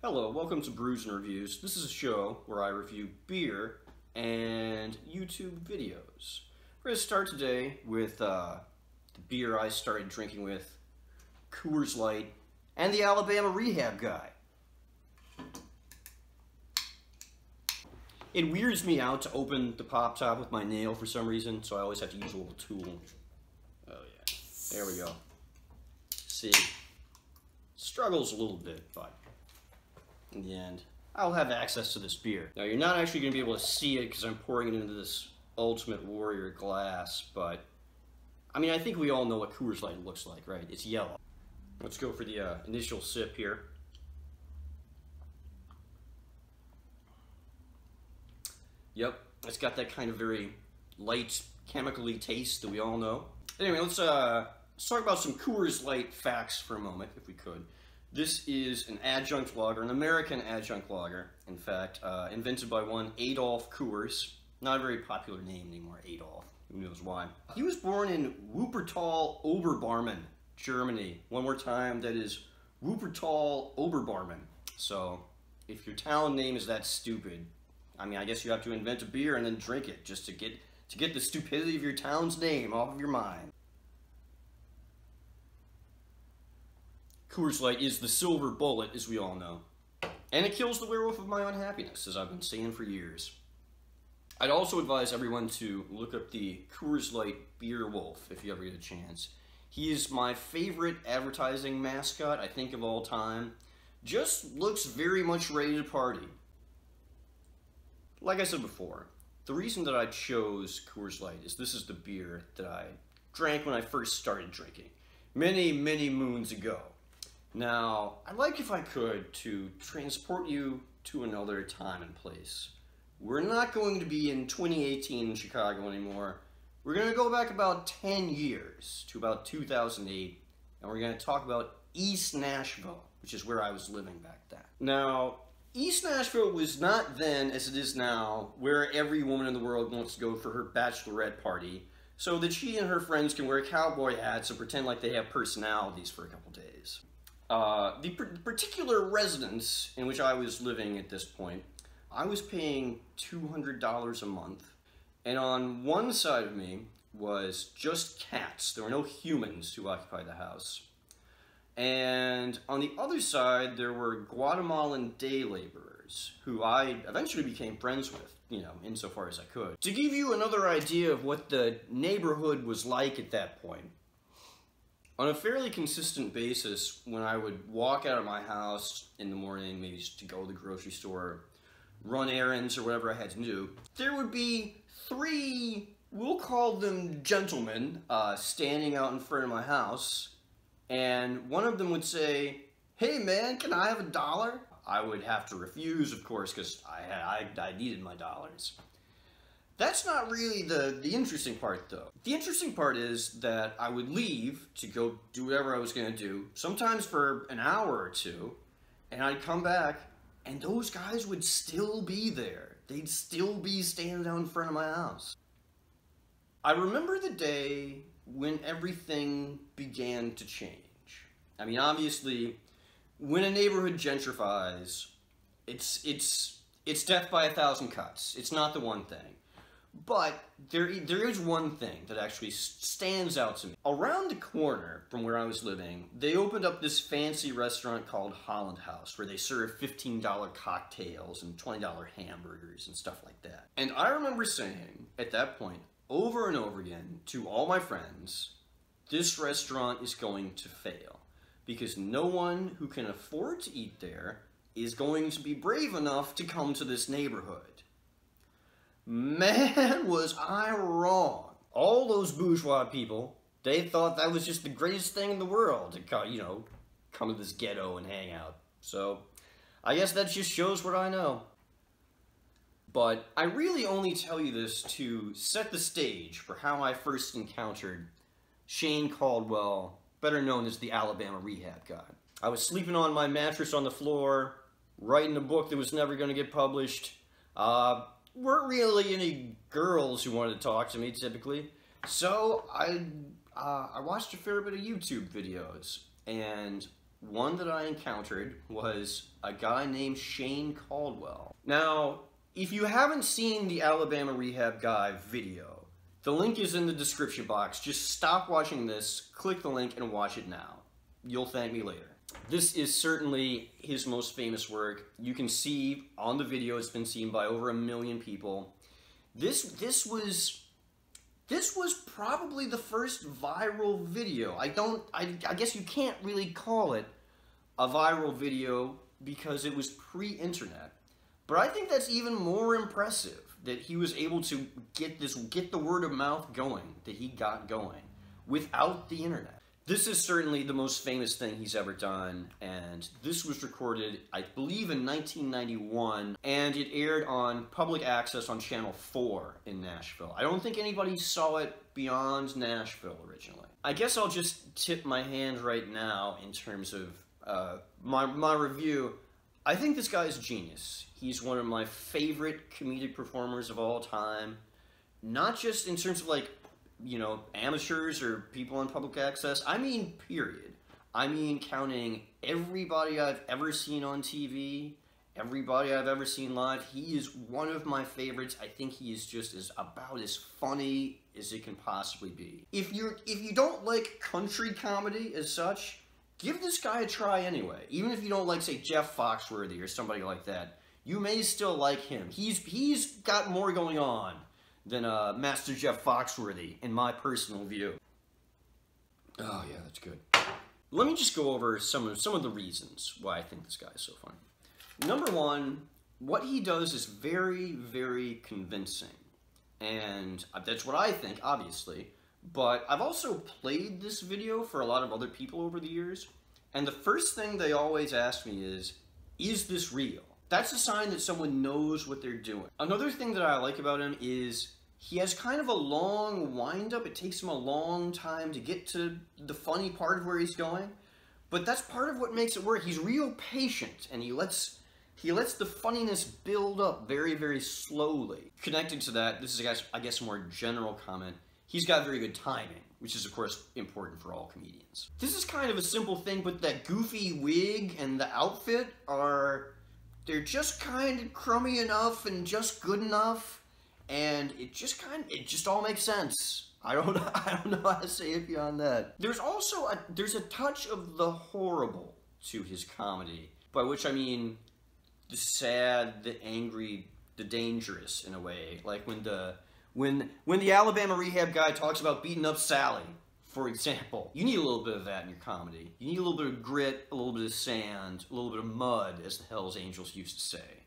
Hello, welcome to Brews and Reviews. This is a show where I review beer and YouTube videos. We're going to start today with the beer I started drinking with, Coors Light, and the Alabama Rehab Guy. It weirds me out to open the pop top with my nail for some reason, so I always have to use a little tool. Oh yeah, there we go. See, struggles a little bit, but in the end, I'll have access to this beer. Now, you're not actually going to be able to see it because I'm pouring it into this Ultimate Warrior glass, but I mean, I think we all know what Coors Light looks like, right? It's yellow. Let's go for the initial sip here. Yep, it's got that kind of very light, chemically taste that we all know. Anyway, let's talk about some Coors Light facts for a moment, if we could. This is an adjunct lager, an American adjunct lager, in fact, invented by one Adolf Coors. Not a very popular name anymore, Adolf. Who knows why? He was born in Wuppertal, Oberbarmen, Germany. One more time, that is Wuppertal, Oberbarmen. So, if your town name is that stupid, I mean, I guess you have to invent a beer and then drink it just to get the stupidity of your town's name off of your mind. Coors Light is the silver bullet, as we all know. And it kills the werewolf of my unhappiness, as I've been saying for years. I'd also advise everyone to look up the Coors Light Beer Wolf, if you ever get a chance. He is my favorite advertising mascot, I think, of all time. Just looks very much ready to party. Like I said before, the reason that I chose Coors Light is this is the beer that I drank when I first started drinking. Many, many moons ago. Now, I'd like, if I could, to transport you to another time and place. We're not going to be in 2018 in Chicago anymore. We're going to go back about 10 years to about 2008, and we're going to talk about East Nashville, which is where I was living back then. Now, East Nashville was not then, as it is now, where every woman in the world wants to go for her bachelorette party, so that she and her friends can wear cowboy hats and pretend like they have personalities for a couple days. The particular residence in which I was living at this point, I was paying $200 a month, and on one side of me was just cats. There were no humans to occupy the house. And on the other side, there were Guatemalan day laborers, who I eventually became friends with, you know, insofar as I could. To give you another idea of what the neighborhood was like at that point, on a fairly consistent basis, when I would walk out of my house in the morning, maybe just to go to the grocery store, run errands or whatever I had to do, there would be three, we'll call them gentlemen, standing out in front of my house, and one of them would say, "Hey man, can I have $1?" I would have to refuse, of course, because I needed my dollars. That's not really the interesting part, though. The interesting part is that I would leave to go do whatever I was going to do, sometimes for an hour or two, and I'd come back, and those guys would still be there. They'd still be standing out in front of my house. I remember the day when everything began to change. I mean, obviously, when a neighborhood gentrifies, it's death by 1,000 cuts. It's not the one thing. But there is one thing that actually stands out to me. Around the corner from where I was living, they opened up this fancy restaurant called Holland House, where they serve $15 cocktails and $20 hamburgers and stuff like that. And I remember saying, at that point, over and over again, to all my friends, this restaurant is going to fail. Because no one who can afford to eat there is going to be brave enough to come to this neighborhood. Man, was I wrong. All those bourgeois people, they thought that was just the greatest thing in the world to, you know, come to this ghetto and hang out. So, I guess that just shows what I know. But I really only tell you this to set the stage for how I first encountered Shane Caldwell, better known as the Alabama Rehab Guy. I was sleeping on my mattress on the floor, writing a book that was never going to get published. Weren't really any girls who wanted to talk to me, typically. So I watched a fair bit of YouTube videos, and one that I encountered was a guy named Shane Caldwell. Now, if you haven't seen the Alabama Rehab Guy video, the link is in the description box. Just stop watching this, click the link, and watch it now. You'll thank me later. This is certainly his most famous work. You can see on the video it's been seen by over 1 million people. This was probably the first viral video. I guess you can't really call it a viral video because it was pre-internet. But I think that's even more impressive that he was able to get the word of mouth going, that he got going without the internet. This is certainly the most famous thing he's ever done, and this was recorded, I believe, in 1991, and it aired on public access on Channel 4 in Nashville. I don't think anybody saw it beyond Nashville originally. I guess I'll just tip my hand right now in terms of my review. I think this guy is a genius. He's one of my favorite comedic performers of all time, not just in terms of, like, you know, amateurs or people on public access. I mean, period. I mean, counting everybody I've ever seen on TV, everybody I've ever seen live. He is one of my favorites. I think he is just about as funny as it can possibly be. If you don't like country comedy as such, give this guy a try anyway. Even if you don't like, say, Jeff Foxworthy or somebody like that, you may still like him. He's got more going on than Master Jeff Foxworthy, in my personal view. Oh yeah, that's good. Let me just go over some of the reasons why I think this guy is so funny. Number one, what he does is very, very convincing. And that's what I think, obviously. But I've also played this video for a lot of other people over the years. And the first thing they always ask me is this real? That's a sign that someone knows what they're doing. Another thing that I like about him is he has kind of a long wind-up. It takes him a long time to get to the funny part of where he's going. But that's part of what makes it work. He's real patient, and he lets the funniness build up very, very slowly. Connected to that, this is, I guess, a more general comment. He's got very good timing, which is, of course, important for all comedians. This is kind of a simple thing, but that goofy wig and the outfit they're just kind of crummy enough and just good enough, and it just all makes sense. I don't know how to say it beyond that. There's also there's a touch of the horrible to his comedy, by which I mean the sad, the angry, the dangerous in a way. Like when the Alabama Rehab Guy talks about beating up Sally, for example. You need a little bit of that in your comedy. You need a little bit of grit, a little bit of sand, a little bit of mud, as the Hells Angels used to say.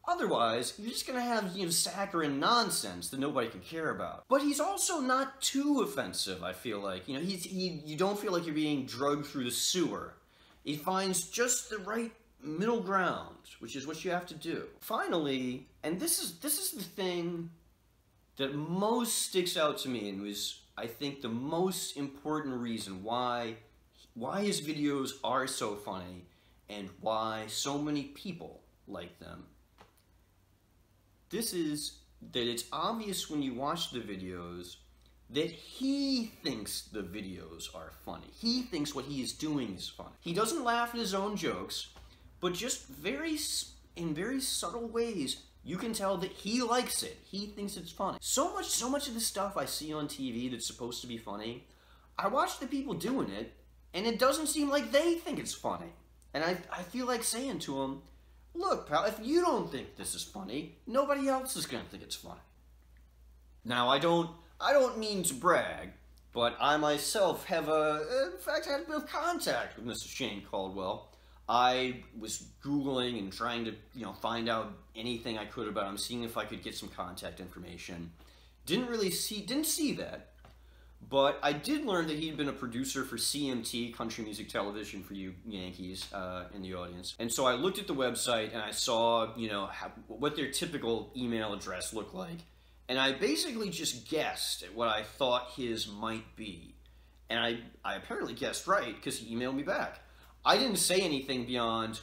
Otherwise, you're just gonna have, you know, saccharine nonsense that nobody can care about. But he's also not too offensive, I feel like. You know, you don't feel like you're being drugged through the sewer. He finds just the right middle ground, which is what you have to do. Finally, and this is the thing that most sticks out to me and was, I think, the most important reason why his videos are so funny and why so many people like them. This is that it's obvious when you watch the videos that he thinks the videos are funny. He thinks what he is doing is funny. He doesn't laugh at his own jokes, but just in very subtle ways, you can tell that he likes it. He thinks it's funny. So much of the stuff I see on TV that's supposed to be funny, I watch the people doing it, and it doesn't seem like they think it's funny. And I feel like saying to them, look, pal, if you don't think this is funny, nobody else is going to think it's funny. Now, I don't mean to brag, but I myself have in fact, had a bit of contact with Mr. Shane Caldwell. I was Googling and trying to, you know, find out anything I could about him, seeing if I could get some contact information. Didn't see that, but I did learn that he'd been a producer for CMT, Country Music Television, for you Yankees in the audience. And so I looked at the website and I saw, you know, what their typical email address looked like. And I basically just guessed at what I thought his might be. And I apparently guessed right, because he emailed me back. I didn't say anything beyond,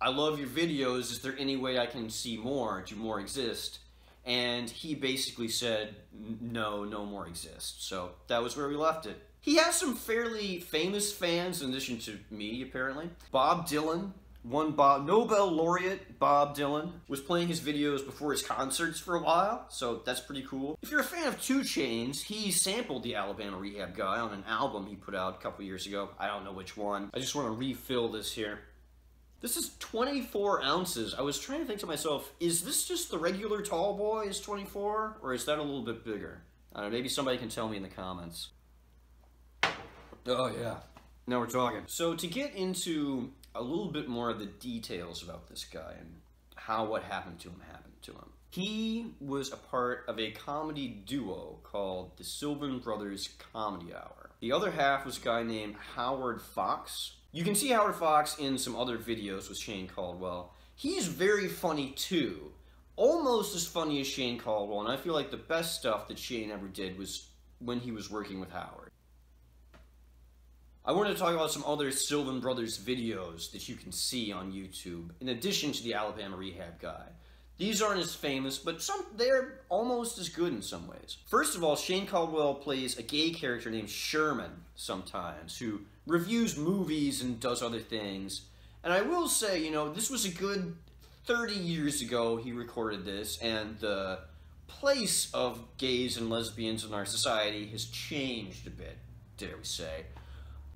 I love your videos, is there any way I can see more? Do more exist? and he basically said, no, no more exists. So that was where we left it. He has some fairly famous fans in addition to me, apparently. Bob Dylan, Nobel laureate Bob Dylan, was playing his videos before his concerts for a while, so that's pretty cool. If you're a fan of 2 Chainz, he sampled the Alabama Rehab Guy on an album he put out a couple years ago. I don't know which one. I just want to refill this here. This is 24 ounces. I was trying to think to myself, is this just the regular tall boy is 24? Or is that a little bit bigger? I don't know, maybe somebody can tell me in the comments. Oh yeah, now we're talking. So to get into a little bit more of the details about this guy and how what happened to him. He was a part of a comedy duo called the Sylvan Brothers Comedy Hour. The other half was a guy named Howard Fox. You can see Howard Fox in some other videos with Shane Caldwell. He's very funny too. Almost as funny as Shane Caldwell, and I feel like the best stuff that Shane ever did was when he was working with Howard. I wanted to talk about some other Sylvan Brothers videos that you can see on YouTube, in addition to the Alabama Rehab Guy. These aren't as famous, but they're almost as good in some ways. First of all, Shane Caldwell plays a gay character named Sherman sometimes, who reviews movies and does other things. And I will say, you know, this was a good 30 years ago he recorded this, and the place of gays and lesbians in our society has changed a bit, dare we say.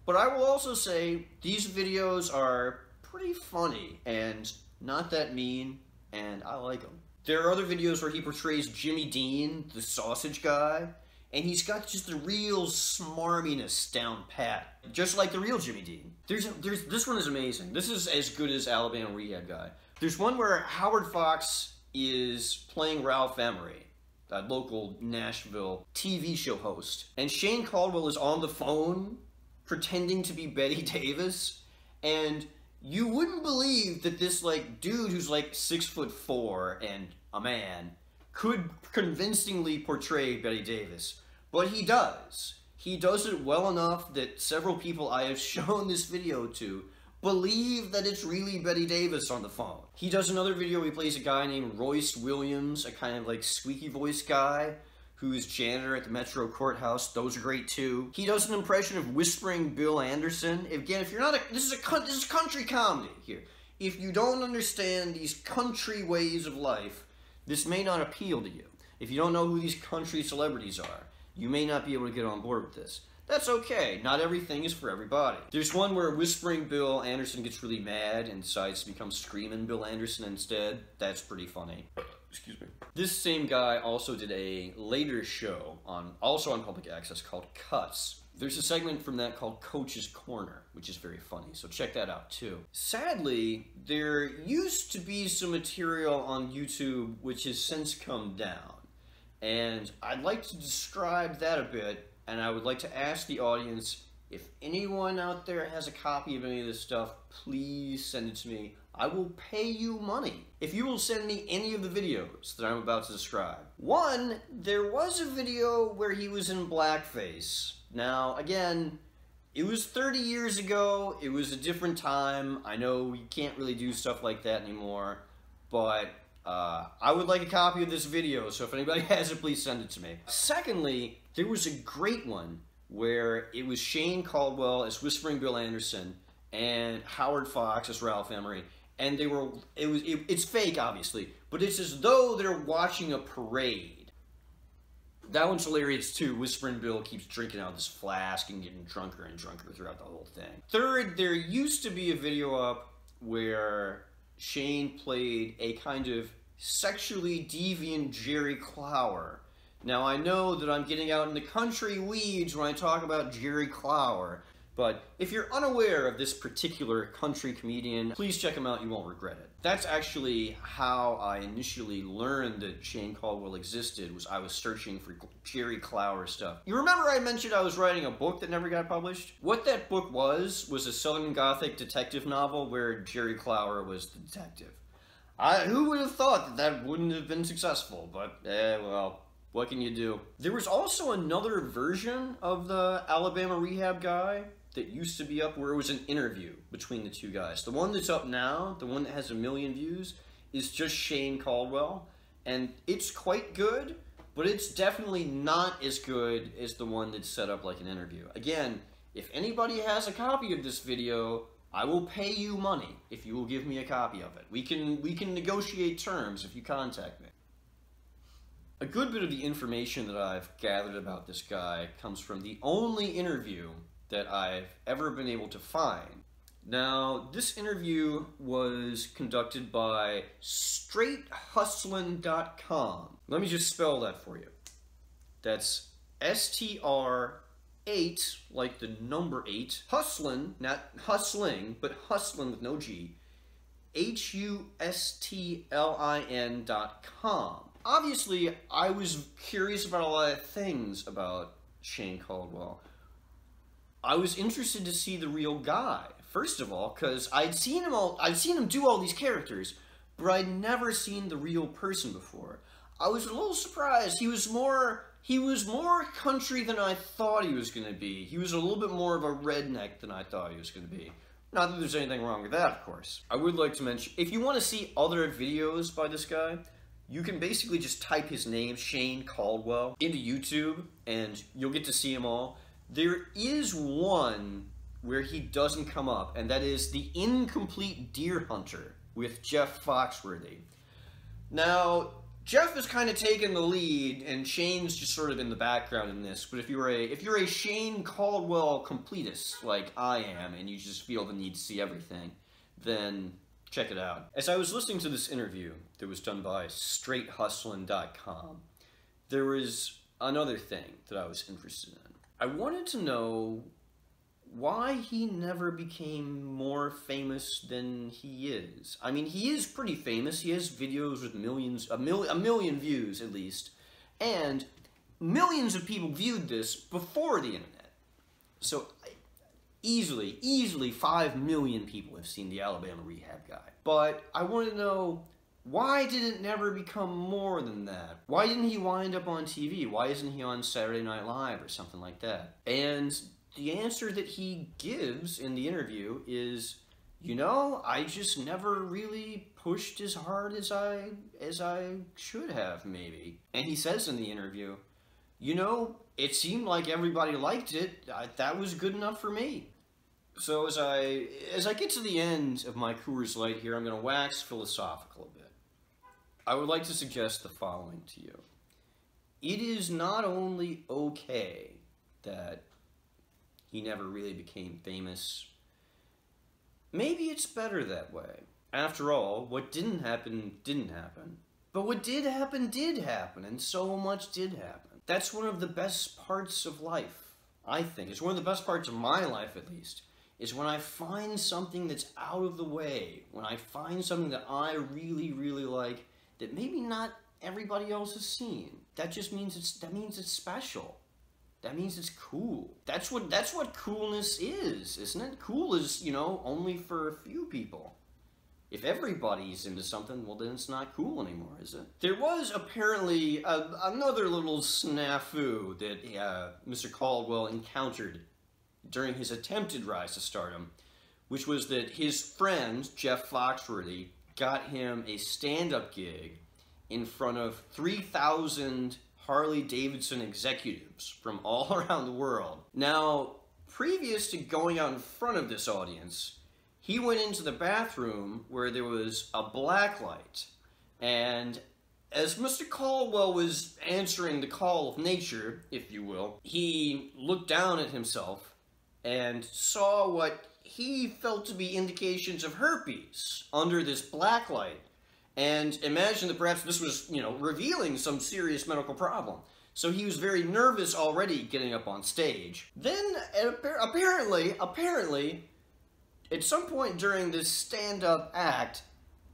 But I will also say, these videos are pretty funny, and not that mean, and I like them. There are other videos where he portrays Jimmy Dean, the sausage guy, and he's got just the real smarminess down pat, just like the real Jimmy Dean. This one is amazing. This is as good as Alabama Rehab Guy. There's one where Howard Fox is playing Ralph Emery, a local Nashville TV show host, and Shane Caldwell is on the phone pretending to be Betty Davis, and you wouldn't believe that this like dude who's like 6'4" and a man could convincingly portray Betty Davis, but he does. He does it well enough that several people I have shown this video to believe that it's really Betty Davis on the phone. He does another video where he plays a guy named Royce Williams, a kind of like squeaky voice guy who's janitor at the Metro Courthouse. Those are great too. He does an impression of Whispering Bill Anderson. Again, if you're not this is country comedy here. If you don't understand these country ways of life, this may not appeal to you. If you don't know who these country celebrities are, you may not be able to get on board with this. That's okay. Not everything is for everybody. There's one where Whispering Bill Anderson gets really mad and decides to become Screaming Bill Anderson instead. That's pretty funny. Excuse me. This same guy also did a later show also on public access called Cuts. There's a segment from that called Coach's Corner, which is very funny, so check that out too. Sadly, there used to be some material on YouTube which has since come down, and I'd like to describe that a bit, and I would like to ask the audience, if anyone out there has a copy of any of this stuff, please send it to me. I will pay you money if you will send me any of the videos that I'm about to describe. One, there was a video where he was in blackface. Now, again, it was 30 years ago. It was a different time. I know you can't really do stuff like that anymore, but I would like a copy of this video, so if anybody has it, please send it to me. Secondly, there was a great one where it was Shane Caldwell as Whispering Bill Anderson and Howard Fox as Ralph Emery. And it's fake, obviously, but it's as though they're watching a parade. That one's hilarious, too. Whispering Bill keeps drinking out of this flask and getting drunker and drunker throughout the whole thing. Third, there used to be a video up where Shane played a kind of sexually deviant Jerry Clower. Now, I know that I'm getting out in the country weeds when I talk about Jerry Clower, but if you're unaware of this particular country comedian, please check him out, you won't regret it. That's actually how I initially learned that Shane Caldwell existed, was I was searching for Jerry Clower stuff. You remember I mentioned I was writing a book that never got published? What that book was a Southern Gothic detective novel where Jerry Clower was the detective. Who would have thought that that wouldn't have been successful, but, well, what can you do? There was also another version of the Alabama Rehab Guy that used to be up where it was an interview between the two guys. The one that's up now, the one that has 1 million views, is just Shane Caldwell. and it's quite good, but it's definitely not as good as the one that's set up like an interview. Again, if anybody has a copy of this video, I will pay you money if you will give me a copy of it. We can negotiate terms if you contact me. A good bit of the information that I've gathered about this guy comes from the only interview that I've ever been able to find. Now, this interview was conducted by straighthustlin.com. Let me just spell that for you. That's STR8, like the number 8, hustlin, not hustling, but hustlin with no G, HUSTLIN.com. Obviously, I was curious about a lot of things about Shane Caldwell. I was interested to see the real guy. First of all, because I'd seen him do all these characters, but I'd never seen the real person before. I was a little surprised. He was more country than I thought he was going to be. He was a little bit more of a redneck than I thought he was going to be. Not that there's anything wrong with that, of course. I would like to mention, if you want to see other videos by this guy, you can basically just type his name, Shane Caldwell, into YouTube, and you'll get to see them all. There is one where he doesn't come up, and that is The Incomplete Deer Hunter with Jeff Foxworthy. Now, Jeff has kind of taken the lead, and Shane's just sort of in the background in this, but if you're a Shane Caldwell completist, like I am, and you just feel the need to see everything, then check it out. As I was listening to this interview that was done by straighthustlin.com, there was another thing that I was interested in. I wanted to know why he never became more famous than he is. I mean, he is pretty famous. He has videos with a million views at least, and millions of people viewed this before the internet. So easily 5 million people have seen the Alabama Rehab Guy. But I want to know, why did it never become more than that? Why didn't he wind up on TV? Why isn't he on Saturday Night Live or something like that? And the answer that he gives in the interview is, you know, I just never really pushed as hard as I should have, maybe. And he says in the interview, you know, it seemed like everybody liked it. That was good enough for me. So as I get to the end of my Coors Light here, I'm going to wax philosophical a bit. I would like to suggest the following to you. It is not only okay that he never really became famous. Maybe it's better that way. After all, what didn't happen, didn't happen. But what did happen, and so much did happen. That's one of the best parts of life, I think. It's one of the best parts of my life, at least, is when I find something that's out of the way, when I find something that I really, really like, that maybe not everybody else has seen. That just means it's special. That means it's cool. That's what coolness is, isn't it? Cool is, you know, only for a few people. If everybody's into something, well, then it's not cool anymore, is it? There was apparently another little snafu that Mr. Caldwell encountered during his attempted rise to stardom, which was that his friend, Jeff Foxworthy, got him a stand-up gig in front of 3,000 Harley-Davidson executives from all around the world. Now, previous to going out in front of this audience, he went into the bathroom where there was a black light, and as Mr. Caldwell was answering the call of nature, if you will, he looked down at himself and saw what he felt to be indications of herpes under this black light, and imagined that perhaps this was, you know, revealing some serious medical problem. So he was very nervous already getting up on stage. Then, apparently, at some point during this stand-up act,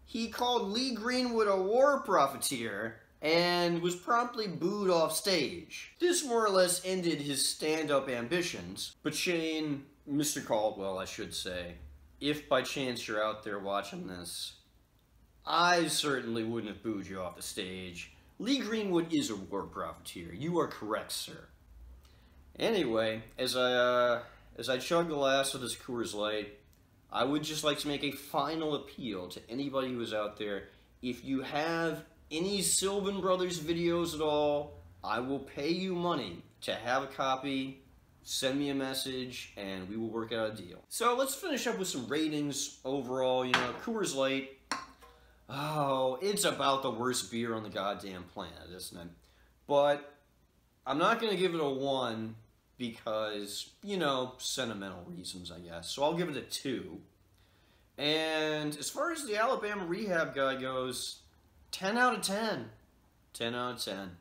he called Lee Greenwood a war profiteer and was promptly booed off stage. This more or less ended his stand-up ambitions. But Shane, Mr. Caldwell, I should say, if by chance you're out there watching this, I certainly wouldn't have booed you off the stage. Lee Greenwood is a war profiteer. You are correct, sir. Anyway, as I chug the last of this Coors Light, I would just like to make a final appeal to anybody who is out there. If you have any Sylvan Brothers videos at all, I will pay you money to have a copy. Send me a message and we will work out a deal. So let's finish up with some ratings overall. You know, Coors Light, oh, it's about the worst beer on the goddamn planet, isn't it? But I'm not going to give it a 1 because, you know, sentimental reasons, I guess. So I'll give it a 2. And as far as the Alabama Rehab Guy goes, 10 out of 10. 10 out of 10.